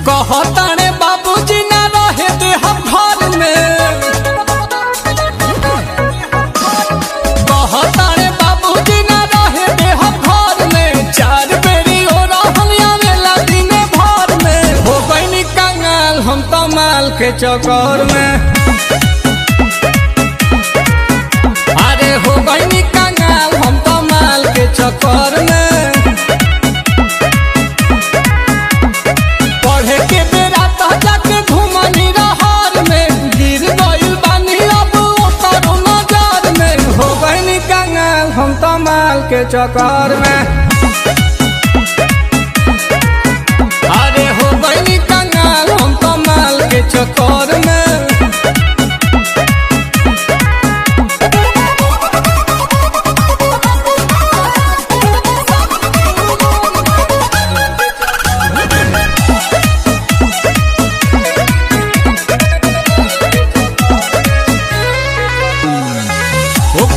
कहताने बाबूजी ना रहे दे हम घर में, कहताने बाबूजी ना रहे दे हम घर में। 4 बेरी हो रहलिया मेला दिने भर में, हो गईनी कंगाल हम तो माल के चक्कर में। अरे हो गईनी कंगाल हम तो माल के चक्कर में। के चक्कर में अरे हो गईनी कंगाल हम तो माल के चक्कर में।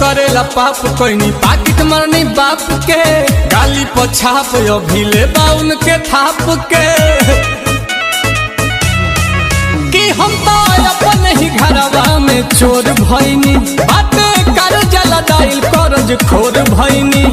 करेला पाप कोई पाकिट मरनी बाप के, गाली पछाप अभिले बाउन के थाप के। कि हम तो अपन ही घरवा में चोर भईनी, बाटे कर जला दाइल करज खोर भईनी।